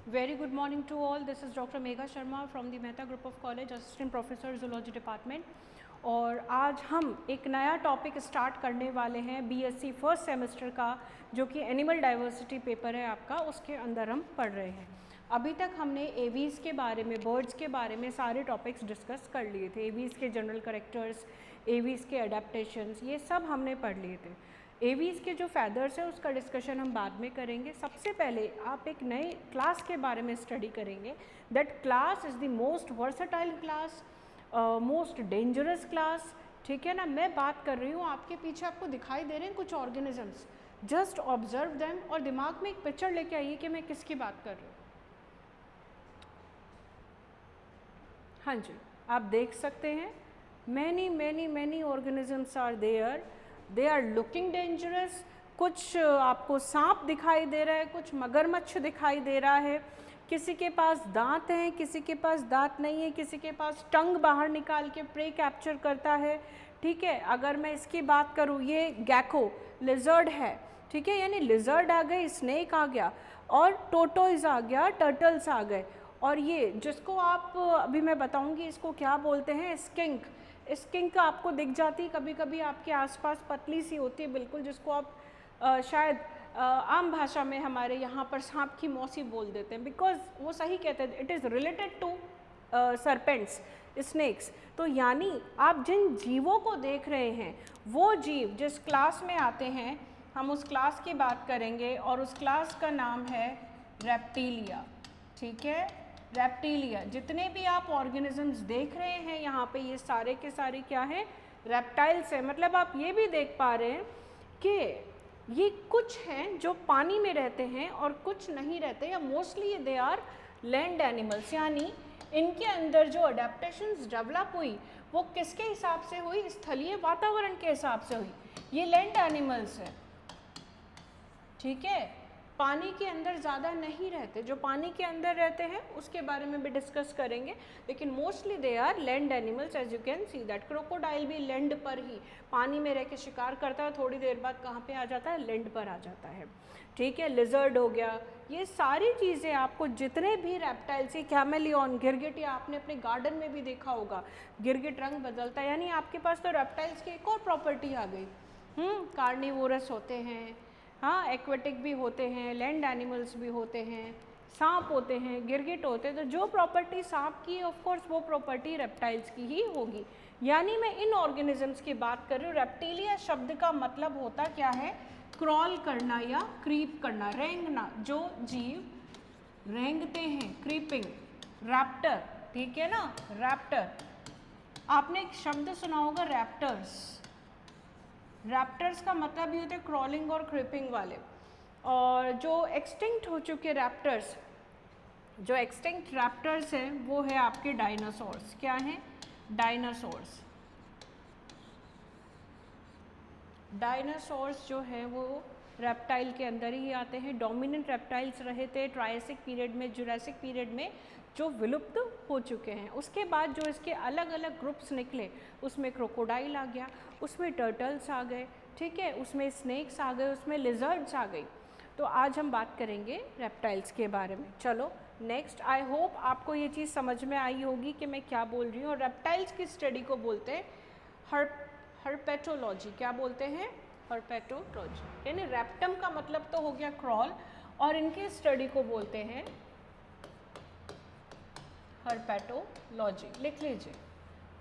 Very good morning to all. This is Dr. Megha Sharma from the Mehta Group of College, Assistant Professor Zoology Department. और आज हम एक नया topic start करने वाले हैं बीएससी फर्स्ट सेमेस्टर का, जो कि एनिमल डाइवर्सिटी पेपर है आपका, उसके अंदर हम पढ़ रहे हैं। अभी तक हमने एवीज़ के बारे में, बर्ड्स के बारे में सारे टॉपिक्स डिस्कस कर लिए थे। एवीज़ के जनरल कैरेक्टर्स, एवीज़ के अडेप्टेशंस, ये सब हमने पढ़ लिए थे। एवीज़ के जो फैदर्स है उसका डिस्कशन हम बाद में करेंगे। सबसे पहले आप एक नए क्लास के बारे में स्टडी करेंगे। That class is the most versatile class, most dangerous class. ठीक है ना। मैं बात कर रही हूँ, आपके पीछे आपको दिखाई दे रहे हैं कुछ ऑर्गेनिजम्स, जस्ट ऑब्जर्व देम और दिमाग में एक पिक्चर लेके आइए कि मैं किसकी बात कर रही हूँ। हाँ जी, आप देख सकते हैं many organisms are there, they are looking dangerous. कुछ आपको सांप दिखाई दे रहा है, कुछ मगरमच्छ दिखाई दे रहा है, किसी के पास दांत हैं, किसी के पास दांत नहीं है, किसी के पास टंग बाहर निकाल के प्रे कैप्चर करता है। ठीक है, अगर मैं इसकी बात करूँ, ये गैको लिजर्ड है। ठीक है, यानी लिजर्ड आ गए, स्नेक आ गया, और टोटोइज आ गया, टर्टल्स आ गए। और ये जिसको आप अभी मैं बताऊंगी इसको क्या बोलते हैं, स्किंक। स्किंक आपको दिख जाती कभी कभी आपके आसपास, पतली सी होती है बिल्कुल, जिसको आप शायद आम भाषा में हमारे यहाँ पर सांप की मौसी बोल देते हैं, बिकॉज वो सही कहते हैं, it is related to serpents, snakes. तो यानी आप जिन जीवों को देख रहे हैं, वो जीव जिस क्लास में आते हैं, हम उस क्लास की बात करेंगे, और उस क्लास का नाम है रेप्टिलिया। ठीक है, रेप्टिलिया। जितने भी आप ऑर्गेनिजम्स देख रहे हैं यहाँ पे, ये सारे के सारे क्या हैं, रेप्टाइल्स हैं। मतलब आप ये भी देख पा रहे हैं कि ये कुछ हैं जो पानी में रहते हैं और कुछ नहीं रहते, या मोस्टली ये दे आर लैंड एनिमल्स। यानी इनके अंदर जो अडेप्टेशंस डेवलप हुई वो किसके हिसाब से हुई, स्थलीय वातावरण के हिसाब से हुई। ये लैंड एनिमल्स है। ठीक है, पानी के अंदर ज़्यादा नहीं रहते। जो पानी के अंदर रहते हैं उसके बारे में भी डिस्कस करेंगे, लेकिन mostly they are land animals. As you can see that crocodile भी लैंड पर ही, पानी में रह के शिकार करता है, थोड़ी देर बाद कहाँ पे आ जाता है, लैंड पर आ जाता है। ठीक है, लिजर्ड हो गया। ये सारी चीज़ें आपको जितने भी रेप्टाइल्स, कैमेलियन, गिरगिट, या आपने अपने गार्डन में भी देखा होगा, गिरगिट रंग बदलता है। यानी आपके पास तो रेप्टाइल्स की एक और प्रॉपर्टी आ गई। कार्निवोरस होते हैं, हाँ, एक्वेटिक भी होते हैं, लैंड एनिमल्स भी होते हैं, सांप होते हैं, गिरगिट होते हैं। तो जो प्रॉपर्टी सांप की है, ऑफ कोर्स वो प्रॉपर्टी रेप्टाइल्स की ही होगी। यानी मैं इन ऑर्गेनिजम्स की बात कर रही हूँ। रेप्टिलिया शब्द का मतलब होता क्या है, क्रॉल करना या क्रीप करना, रेंगना। जो जीव रेंगते हैं, क्रीपिंग, रैप्टर। ठीक है ना, रैप्टर। आपने एक शब्द सुना होगा, रैप्टर्स। रैप्टर्स का मतलब ये होते हैं क्रॉलिंग और क्रिपिंग वाले। और जो एक्सटिंक्ट हो चुके रैप्टर्स, जो एक्सटिंक्ट रैप्टर्स हैं, वो है आपके डायनासोर्स। क्या हैं, डायनासोर्स। डायनासोर्स जो है वो रेप्टाइल के अंदर ही आते हैं। डोमिनेंट रेप्टाइल्स रहे थे ट्रायसिक पीरियड में, जुरासिक पीरियड में, जो विलुप्त हो चुके हैं। उसके बाद जो इसके अलग अलग ग्रुप्स निकले, उसमें क्रोकोडाइल आ गया, उसमें टर्टल्स आ गए, ठीक है, उसमें स्नेक्स आ गए, उसमें लिजर्ड्स आ गई। तो आज हम बात करेंगे रेप्टाइल्स के बारे में। चलो नेक्स्ट, आई होप आपको ये चीज़ समझ में आई होगी कि मैं क्या बोल रही हूँ। और रेप्टाइल्स की स्टडी को बोलते हैं हर्पेटोलॉजी। क्या बोलते हैं, हर्पेटोलॉजी। यानी रेप्टम का मतलब तो हो गया क्रॉल, और इनकी स्टडी को बोलते हैं हर्पेटोलॉजी। लिख लीजिए,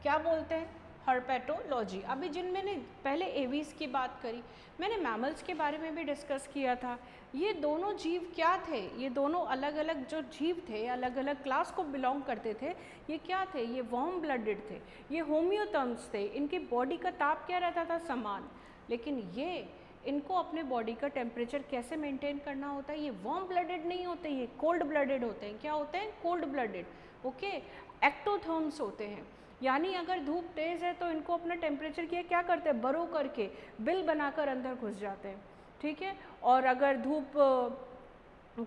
क्या बोलते हैं, हर्पेटोलॉजी। अभी जिन मैंने पहले एवीज़ की बात करी, मैंने मैमल्स के बारे में भी डिस्कस किया था। ये दोनों जीव क्या थे, ये दोनों अलग अलग जो जीव थे, अलग अलग क्लास को बिलोंग करते थे। ये क्या थे, ये वार्म ब्लडेड थे, ये होम्योथर्म्स थे। इनकी बॉडी का ताप क्या रहता था, समान। लेकिन ये, इनको अपने बॉडी का टेम्परेचर कैसे मेंटेन करना होता है, ये वार्म ब्लडेड नहीं होते, ये कोल्ड ब्लडेड होते हैं। क्या होते हैं, कोल्ड ब्लडेड। ओके, एक्टोथर्म्स होते हैं। यानी अगर धूप तेज़ है तो इनको अपना टेम्परेचर क्या करते हैं, बरो करके बिल बनाकर अंदर घुस जाते हैं। ठीक है, और अगर धूप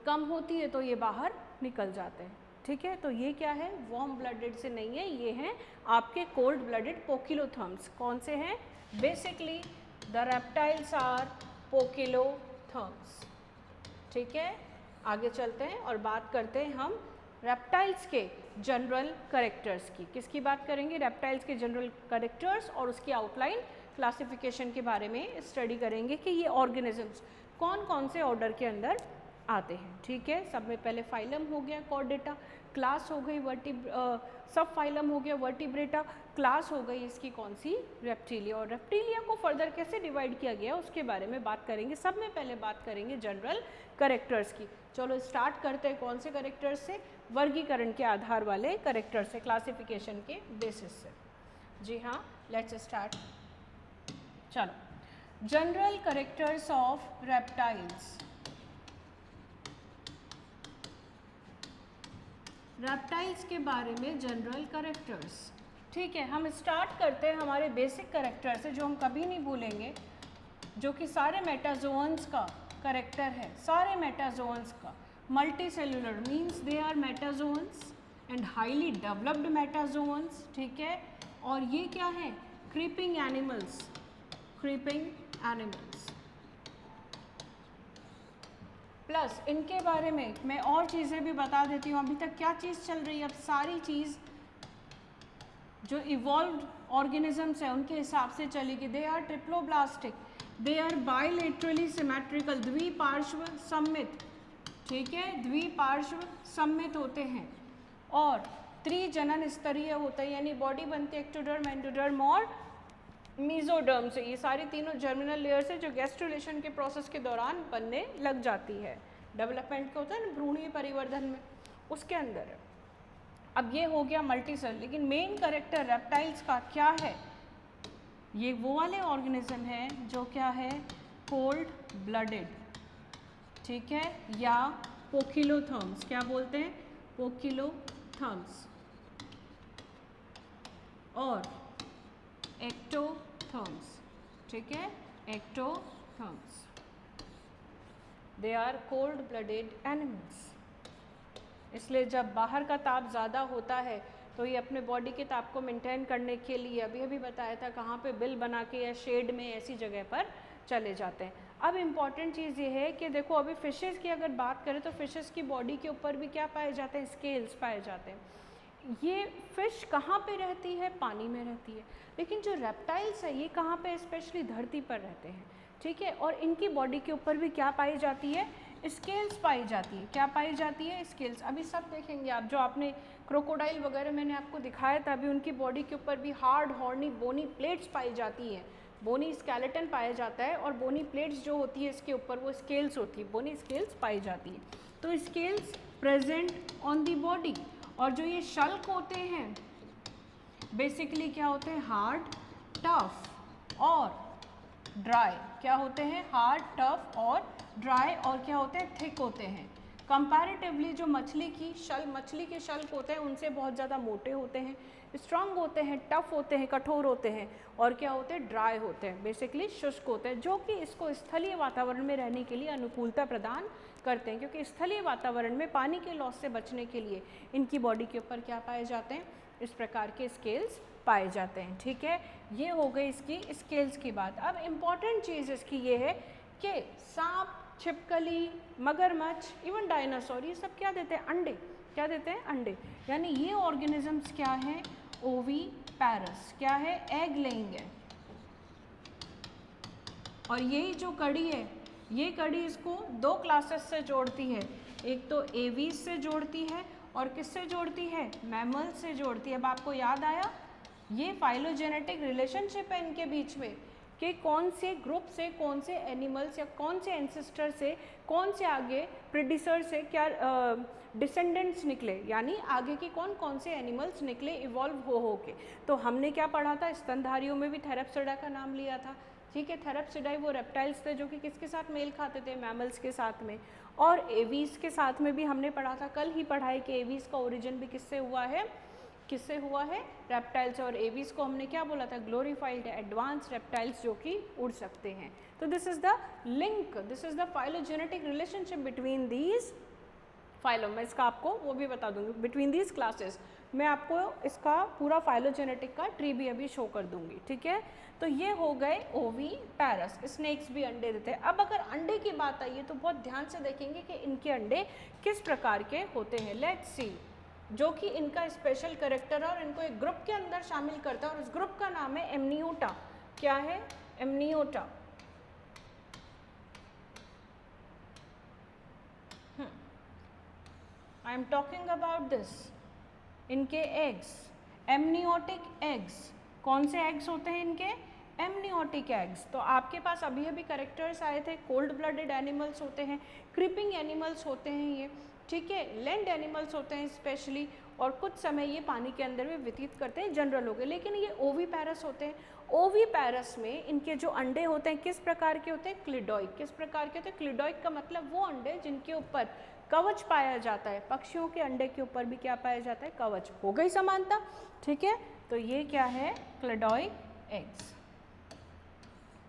कम होती है तो ये बाहर निकल जाते हैं। ठीक है, तो ये क्या है, वार्म ब्लडेड से नहीं है, ये हैं आपके कोल्ड ब्लडेड पोकिलोथर्म्स। कौन से हैं, बेसिकली द रेप्टाइल्स आर पोकिलोथर्म्स। ठीक है, आगे चलते हैं और बात करते हैं हम रेप्टाइल्स के जनरल कैरेक्टर्स की। किसकी बात करेंगे? रेप्टाइल्स के जनरल कैरेक्टर्स और उसकी आउटलाइन क्लासिफिकेशन के बारे में स्टडी करेंगे कि ये ऑर्गेनिजम्स कौन कौन से ऑर्डर के अंदर आते हैं। ठीक है, सब में पहले फाइलम हो गया कॉर्डेटा, क्लास हो गई सब फाइलम हो गया वर्टिब्रेटा, क्लास हो गई इसकी कौन सी? रेप्टिलिया। और रेप्टिलिया को फर्दर कैसे डिवाइड किया गया उसके बारे में बात करेंगे। सब में पहले बात करेंगे जनरल कैरेक्टर्स की। चलो स्टार्ट करते हैं कौन से कैरेक्टर्स से? वर्गीकरण के आधार वाले कैरेक्टर से, क्लासिफिकेशन के बेसिस से। जी हाँ, लेट्स स्टार्ट। चलो, general characters of reptiles. Reptiles के बारे में जनरल कैरेक्टर्स। ठीक है, हम स्टार्ट करते हैं हमारे बेसिक कैरेक्टर से जो हम कभी नहीं भूलेंगे, जो कि सारे मेटाजोअन्स का कैरेक्टर है, सारे मेटाजोअन्स का। Multi cellular means they are metazoans and highly developed metazoans. ठीक है, और ये क्या है? Creeping animals, creeping animals. Plus इनके बारे में मैं और चीज़ें भी बता देती हूँ। अभी तक क्या चीज़ चल रही है? अब सारी चीज़ जो इवॉल्व्ड ऑर्गेनिजम्स है उनके हिसाब से चलेगी। They are triploblastic, they are bilaterally symmetrical, द्विपार्श्व सममित। ठीक है, द्विपार्श्व सममित होते हैं और त्रिजनन स्तरीय होता है, यानी बॉडी बनती है एक्टोडर्म, एंडोडर्म और मीजोडर्म से। ये सारी तीनों जर्मिनल लेयर्स है जो गैस्ट्रुलेशन के प्रोसेस के दौरान बनने लग जाती है। डेवलपमेंट का होता है ना भ्रूणीय परिवर्धन में, उसके अंदर है। अब ये हो गया मल्टी सेल, लेकिन मेन कैरेक्टर रेप्टाइल्स का क्या है? ये वो वाले ऑर्गेनिज्म है जो क्या है? Cold blooded. ठीक है, या पोकिलोथर्म्स। क्या बोलते हैं? पोकिलोथर्म्स और एक्टोथर्म्स। ठीक है, ectotherms. They are cold blooded animals. इसलिए जब बाहर का ताप ज़्यादा होता है तो ये अपने बॉडी के ताप को मेंटेन करने के लिए अभी अभी बताया था कहाँ पे बिल बना के या शेड में ऐसी जगह पर चले जाते हैं। अब इम्पॉर्टेंट चीज़ ये है कि देखो अभी फिशेस की अगर बात करें तो फिशेस की बॉडी के ऊपर भी क्या पाए जाते हैं? स्केल्स पाए जाते हैं। ये फिश कहाँ पे रहती है? पानी में रहती है। लेकिन जो रेप्टाइल्स है ये कहाँ पे? स्पेशली धरती पर रहते हैं। ठीक है, और इनकी बॉडी के ऊपर भी क्या पाई जाती है? स्केल्स पाई जाती है। क्या पाई जाती है? स्केल्स। अभी सब देखेंगे आप, जो आपने क्रोकोडाइल वगैरह मैंने आपको दिखाया था, अभी उनकी बॉडी के ऊपर भी हार्ड हॉर्नी बोनी प्लेट्स पाई जाती हैं। बोनी स्केलेटन पाया जाता है और बोनी प्लेट्स जो होती है इसके ऊपर वो स्केल्स होती है, बोनी स्केल्स पाई जाती है। तो scales present on the body. और जो ये शल्क होते हैं बेसिकली क्या होते हैं? हार्ड, टफ और ड्राई। क्या होते हैं? हार्ड, टफ और ड्राई। और क्या होते हैं? थिक होते हैं। कंपैरेटिवली जो मछली के शल्क होते हैं उनसे बहुत ज़्यादा मोटे होते हैं, स्ट्रांग होते हैं, टफ होते हैं, कठोर होते हैं। और क्या होते हैं? ड्राई होते हैं, बेसिकली शुष्क होते हैं, जो कि इसको स्थलीय वातावरण में रहने के लिए अनुकूलता प्रदान करते हैं। क्योंकि स्थलीय वातावरण में पानी के लॉस से बचने के लिए इनकी बॉडी के ऊपर क्या पाए जाते हैं? इस प्रकार के स्केल्स पाए जाते हैं। ठीक है, ये हो गई इसकी स्केल्स की बात। अब इम्पॉर्टेंट चीज़ इसकी ये है कि सांप, छिपकली, मगरमच्छ, इवन डायनासोर, ये सब क्या देते हैं? अंडे। क्या देते हैं? अंडे। यानी ये ऑर्गेनिजम्स क्या हैं? ओवीपैरस। क्या है? एग लेइंग है। और यही जो कड़ी है, ये कड़ी इसको दो क्लासेस से जोड़ती है। एक तो एवीज से जोड़ती है और किससे जोड़ती है? मैमल से जोड़ती है। अब आपको याद आया ये फाइलोजेनेटिक रिलेशनशिप है इनके बीच में कि कौन से ग्रुप से कौन से एनिमल्स या कौन से एंसेस्टर से कौन से आगे प्रेडिसर से क्या डिसेंडेंट्स निकले, यानी आगे की कौन कौन से एनिमल्स निकले इवॉल्व हो के। तो हमने क्या पढ़ा था? स्तनधारियों में भी थेरेप्सिडा का नाम लिया था। ठीक है, थेरेप्सिडाई वो रेप्टाइल्स थे जो कि किसके साथ मेल खाते थे? मैमल्स के साथ में। और एवीज के साथ में भी हमने पढ़ा था, कल ही पढ़ा है कि एवीज का ओरिजिन भी किससे हुआ है? किससे हुआ है? रेप्टाइल्स। और एवीज को हमने क्या बोला था? ग्लोरीफाइड एडवांस रेप्टाइल्स जो कि उड़ सकते हैं। तो this is the link, this is the phylogenetic relationship between these phylum, मैं इसका आपको वो भी बता दूंगी बिटवीन दीज क्लासेस, मैं आपको इसका पूरा फाइलोजेनेटिक का ट्री भी अभी शो कर दूंगी, ठीक है। तो ये हो गए ओवी पैरस, स्नेक्स भी अंडे देते हैं। अब अगर अंडे की बात आई है तो बहुत ध्यान से देखेंगे कि इनके अंडे किस प्रकार के होते हैं। लेट्स सी, जो कि इनका स्पेशल कैरेक्टर है और इनको एक ग्रुप के अंदर शामिल करता है और उस ग्रुप का नाम है एमनियोटा। क्या है? Amniota. I am talking about this. इनके एग्स, एमनियोटिक एग्स, कौन से एग्स होते हैं इनके? Amniotic eggs. तो आपके पास अभी अभी करेक्टर्स आए थे, कोल्ड ब्लडेड एनिमल्स होते हैं, क्रीपिंग एनिमल्स होते हैं ये, ठीक है, लैंड एनिमल्स होते हैं स्पेशली, और कुछ समय ये पानी के अंदर भी व्यतीत करते हैं जनरल हो गए। लेकिन ये ओवीपैरस होते हैं। ओवीपैरस में इनके जो अंडे होते हैं किस प्रकार के होते हैं? क्लिडोइक। किस प्रकार के होते हैं? क्लिडोइक का मतलब वो अंडे जिनके ऊपर कवच पाया जाता है। पक्षियों के अंडे के ऊपर भी क्या पाया जाता है? कवच। हो गई समानता, ठीक है। तो ये क्या है? क्लिडोइक एग्स।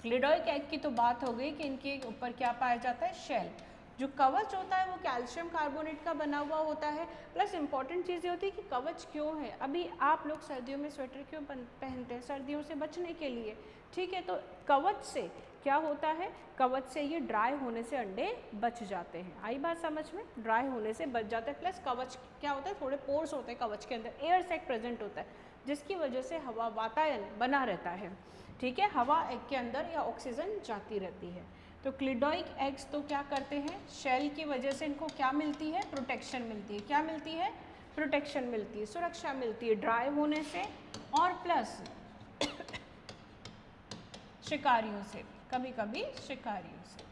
क्लिडोइक एग की तो बात हो गई कि इनके ऊपर क्या पाया जाता है? शेल। जो कवच होता है वो कैल्शियम कार्बोनेट का बना हुआ होता है। प्लस इंपॉर्टेंट चीज़ ये होती है कि कवच क्यों है। अभी आप लोग सर्दियों में स्वेटर क्यों पहनते हैं? सर्दियों से बचने के लिए, ठीक है। तो कवच से क्या होता है? कवच से ये ड्राई होने से अंडे बच जाते हैं। आई बात समझ में? ड्राई होने से बच जाते हैं। प्लस कवच क्या होता है? थोड़े पोर्स होते हैं कवच के अंदर, एयर सैक प्रेजेंट होता है जिसकी वजह से हवा वातायन बना रहता है, ठीक है। हवा एग के अंदर या ऑक्सीजन जाती रहती है। तो क्लिडोइक एग्स तो क्या करते हैं? शेल की वजह से इनको क्या मिलती है? प्रोटेक्शन मिलती है। क्या मिलती है? प्रोटेक्शन मिलती है, सुरक्षा मिलती है ड्राई होने से, और प्लस शिकारियों से, कभी कभी शिकारियों से,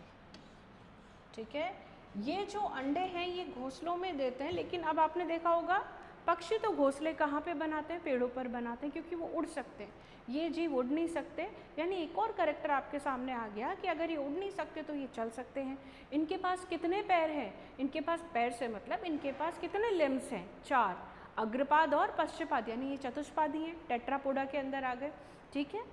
ठीक है। ये जो अंडे हैं ये घोंसलों में देते हैं, लेकिन अब आपने देखा होगा पक्षी तो घोंसले कहाँ पे बनाते हैं? पेड़ों पर बनाते हैं, क्योंकि वो उड़ सकते हैं। ये जीव उड़ नहीं सकते, यानी एक और कैरेक्टर आपके सामने आ गया कि अगर ये उड़ नहीं सकते तो ये चल सकते हैं। इनके पास कितने पैर हैं? इनके पास पैर से मतलब इनके पास कितने लिम्स हैं? 4, अग्रपाद और पश्चपाद, यानी ये चतुष्पादी हैं, टेट्रापोडा के अंदर आ गए, ठीक है।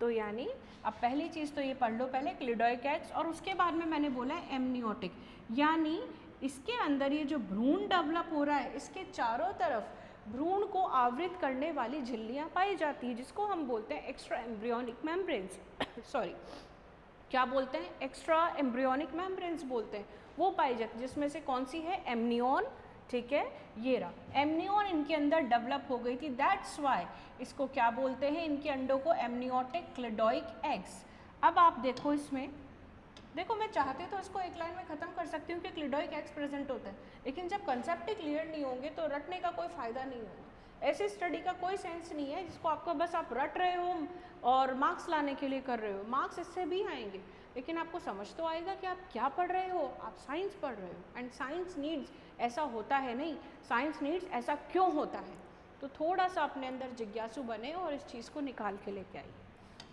तो यानी अब पहली चीज़ तो ये पढ़ लो पहले, क्लिडोइक एग्स, और उसके बाद में मैंने बोला है एमनियोटिक, यानी इसके अंदर ये जो भ्रूण डेवलप हो रहा है इसके चारों तरफ भ्रूण को आवृत करने वाली झिल्लियाँ पाई जाती है, जिसको हम बोलते हैं एक्स्ट्रा एम्ब्रियोनिक मेम्ब्रेन्स सॉरी, क्या बोलते हैं? एक्स्ट्रा एम्ब्रियोनिक मेम्ब्रेन्स बोलते हैं, वो पाई जाती है, जिसमें से कौन सी है? एमनियन, ठीक है। ये रहा एमनियन इनके अंदर डेवलप हो गई थी, दैट्स वाई इसको क्या बोलते हैं? इनके अंडों को एमनियोटिक क्लिडोइक एग्स। अब आप देखो इसमें, देखो मैं चाहती तो इसको एक लाइन में ख़त्म कर सकती हूँ कि क्लिडोइक एग्स प्रेजेंट होता है, लेकिन जब कंसेप्ट ही क्लियर नहीं होंगे तो रटने का कोई फ़ायदा नहीं होगा। ऐसी स्टडी का कोई सेंस नहीं है जिसको आपको बस आप रट रहे हो और मार्क्स लाने के लिए कर रहे हो। मार्क्स इससे भी आएंगे, लेकिन आपको समझ तो आएगा कि आप क्या पढ़ रहे हो। आप साइंस पढ़ रहे हो, एंड साइंस नीड्स ऐसा होता है नहीं, साइंस नीड्स ऐसा क्यों होता है। तो थोड़ा सा अपने अंदर जिज्ञासु बने और इस चीज़ को निकाल के लेके आइए,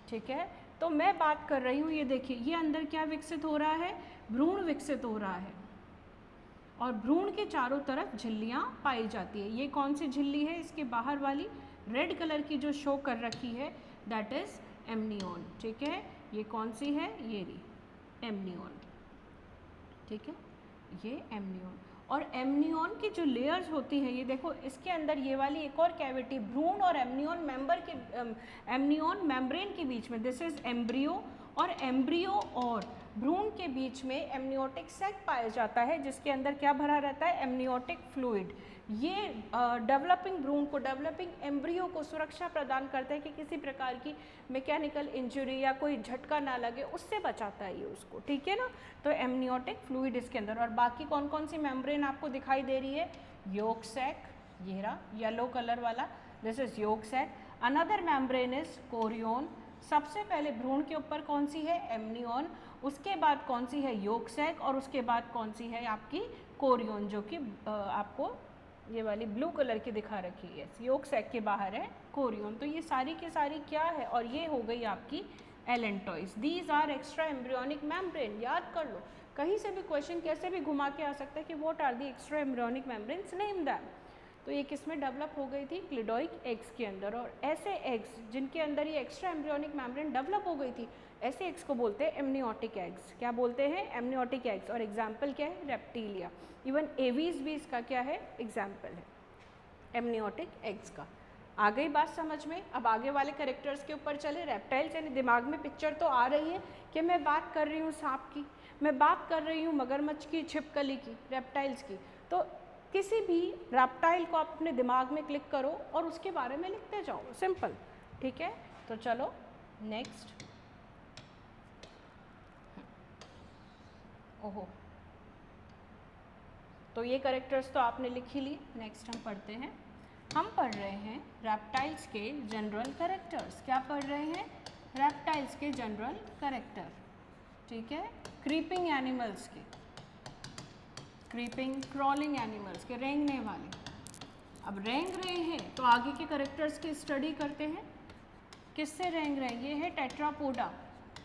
ठीक है। तो मैं बात कर रही हूँ, ये देखिए ये अंदर क्या विकसित हो रहा है? भ्रूण विकसित हो रहा है, और भ्रूण के चारों तरफ झिल्लियाँ पाई जाती है। ये कौन सी झिल्ली है? इसके बाहर वाली रेड कलर की जो शो कर रखी है दैट इज़ एमनियन, ठीक है। ये कौन सी है? ये रही एमनियन, ठीक है, ये एमनियन। और एमनियन की जो लेयर्स होती है, ये देखो इसके अंदर ये वाली एक और कैविटी भ्रूण और एमनियन मेंबर के एमनियन मेम्ब्रेन के बीच में, दिस इज एम्ब्रियो, और एम्ब्रियो और भ्रूण के बीच में एमनियोटिक सैक पाया जाता है, जिसके अंदर क्या भरा रहता है? Amniotic fluid. ये डेवलपिंग भ्रूण को, डेवलपिंग एम्ब्रियो को सुरक्षा प्रदान करता है कि किसी प्रकार की मैकेनिकल इंजरी या कोई झटका ना लगे, उससे बचाता है ये उसको, ठीक है ना। तो एमनियोटिक फ्लूइड इसके अंदर, और बाकी कौन कौन सी मेम्ब्रेन आपको दिखाई दे रही है? योक सैक, ये रहा येलो कलर वाला, this is yolk sac. Another membrane is chorion. सबसे पहले भ्रूण के ऊपर कौन सी है? एमनियन, उसके बाद कौन सी है? योक सैक, और उसके बाद कौन सी है आपकी? कोरियोन, जो कि आपको ये वाली ब्लू कलर की दिखा रखी है। योक सैक के बाहर है कोरियोन। तो ये सारी की सारी क्या है? और ये हो गई आपकी allantoids. These are extra embryonic membrane. याद कर लो, कहीं से भी क्वेश्चन कैसे भी घुमा के आ सकता है कि what are the extra embryonic membranes, name them, तो ये किस में डेवलप हो गई थी? क्लिडोइक एग्स के अंदर। और ऐसे एग्स जिनके अंदर ये एक्स्ट्रा एम्ब्रियोनिक मेम्ब्रेन डेवलप हो गई थी, ऐसे एग्स को बोलते हैं एमनियोटिक एग्स। क्या बोलते हैं? Amniotic eggs. और एग्जाम्पल क्या है? रेप्टीलिया। इवन एवीज भी इसका क्या है? एग्जाम्पल है एमनियोटिक एग्स का। आ गई बात समझ में? अब आगे वाले कैरेक्टर्स के ऊपर चले। रेप्टाइल्स, यानी दिमाग में पिक्चर तो आ रही है कि मैं बात कर रही हूँ सांप की, मैं बात कर रही हूँ मगरमच्छ की, छिपकली की, रेप्टाइल्स की। तो किसी भी रेप्टाइल को आप अपने दिमाग में क्लिक करो और उसके बारे में लिखते जाओ, सिंपल। ठीक है, तो चलो नेक्स्ट। ओहो, तो ये कैरेक्टर्स तो आपने लिख ही लिए। नेक्स्ट हम पढ़ते हैं। हम पढ़ रहे हैं रेप्टाइल्स के जनरल कैरेक्टर्स। क्या पढ़ रहे हैं? रेप्टाइल्स के जनरल कैरेक्टर। ठीक है, क्रीपिंग एनिमल्स के, क्रीपिंग क्रॉलिंग एनिमल्स के, रेंगने वाले। अब रेंग रहे हैं तो आगे के कैरेक्टर्स की स्टडी करते हैं। किससे रेंग रहे हैं? ये है टेट्रापोडा।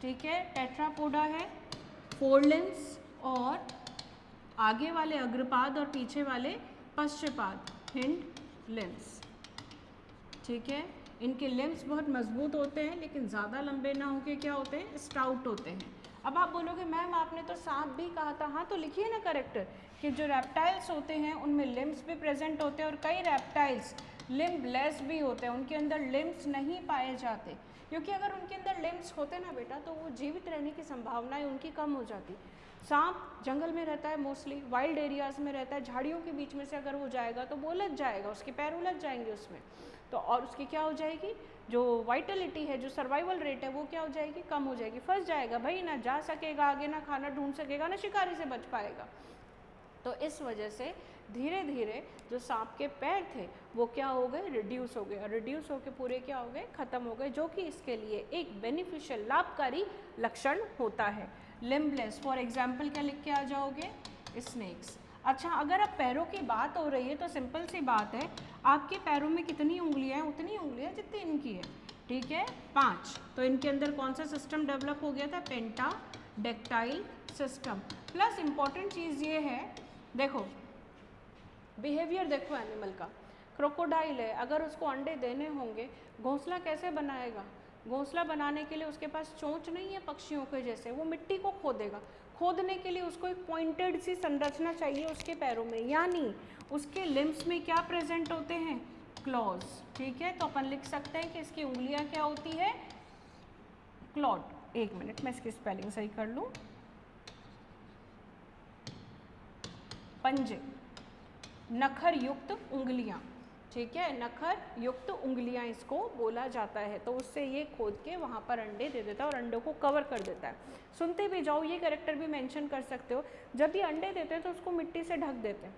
ठीक है, टेट्रापोडा है, फोर लिम्स और आगे वाले अग्रपाद और पीछे वाले पश्चपाद, हिंड लिम्स। ठीक है, इनके लिम्स बहुत मजबूत होते हैं लेकिन ज़्यादा लंबे ना होके क्या होते हैं? स्टाउट होते हैं। अब आप बोलोगे मैम आपने तो सांप भी कहा था। हाँ, तो लिखिए ना कैरेक्टर कि जो रेप्टाइल्स होते हैं उनमें लिम्स भी प्रेजेंट होते हैं और कई रेप्टाइल्स लिम्बलेस भी होते हैं, उनके अंदर लिम्स नहीं पाए जाते। क्योंकि अगर उनके अंदर लिम्स होते ना बेटा तो वो जीवित रहने की संभावनाएं उनकी कम हो जाती। सांप जंगल में रहता है, मोस्टली वाइल्ड एरियाज़ में रहता है, झाड़ियों के बीच में से अगर वो जाएगा तो वो उलझ जाएगा, उसके पैर उलझ जाएंगे उसमें, तो और उसकी क्या हो जाएगी? जो वाइटलिटी है, जो सर्वाइवल रेट है, वो क्या हो जाएगी? कम हो जाएगी। फंस जाएगा भाई, ना जा सकेगा आगे, ना खाना ढूंढ सकेगा, ना शिकारी से बच पाएगा। तो इस वजह से धीरे धीरे जो सांप के पैर थे वो क्या हो गए? रिड्यूस हो गए, और रिड्यूस होकर पूरे क्या हो गए? ख़त्म हो गए, जो कि इसके लिए एक बेनिफिशियल, लाभकारी लक्षण होता है। लिम्बलेस, फॉर एग्जाम्पल क्या लिख के आ जाओगे? स्नेक्स। अच्छा, अगर अब पैरों की बात हो रही है तो सिंपल सी बात है, आपके पैरों में कितनी उंगलियां हैं? उतनी उंगलियां जितनी इनकी है। ठीक है, 5। तो इनके अंदर कौन सा सिस्टम डेवलप हो गया था? Pentadactyl system. प्लस इंपॉर्टेंट चीज़ ये है, देखो बिहेवियर देखो एनिमल का। क्रोकोडाइल है, अगर उसको अंडे देने होंगे, घोंसला कैसे बनाएगा? घोंसला बनाने के लिए उसके पास चोंच नहीं है पक्षियों के जैसे, वो मिट्टी को खोदेगा। खोदने के लिए उसको एक पॉइंटेड सी संरचना चाहिए उसके पैरों में, यानी उसके लिम्स में क्या प्रेजेंट होते हैं? क्लॉज। ठीक है, तो अपन लिख सकते हैं कि इसकी उंगलियां क्या होती है? क्लॉड। एक मिनट मैं इसकी स्पेलिंग सही कर लूँ। पंजे, नखर युक्त उंगलियां। ठीक है, नखर युक्त उंगलियां इसको बोला जाता है। तो उससे ये खोद के वहाँ पर अंडे दे देता है और अंडों को कवर कर देता है। सुनते भी जाओ, ये कैरेक्टर भी मेंशन कर सकते हो। जब ये अंडे देते हैं तो उसको मिट्टी से ढक देते हैं,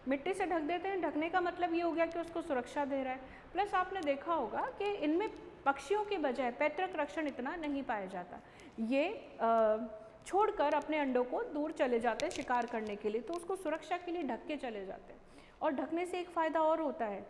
मिट्टी से ढक देते हैं। ढकने का मतलब ये हो गया कि उसको सुरक्षा दे रहा है। प्लस आपने देखा होगा कि इनमें पक्षियों के बजाय पैतृक रक्षण इतना नहीं पाया जाता, ये छोड़कर अपने अंडों को दूर चले जाते हैं शिकार करने के लिए, तो उसको सुरक्षा के लिए ढक के चले जाते हैं। और ढकने से एक फ़ायदा और होता है,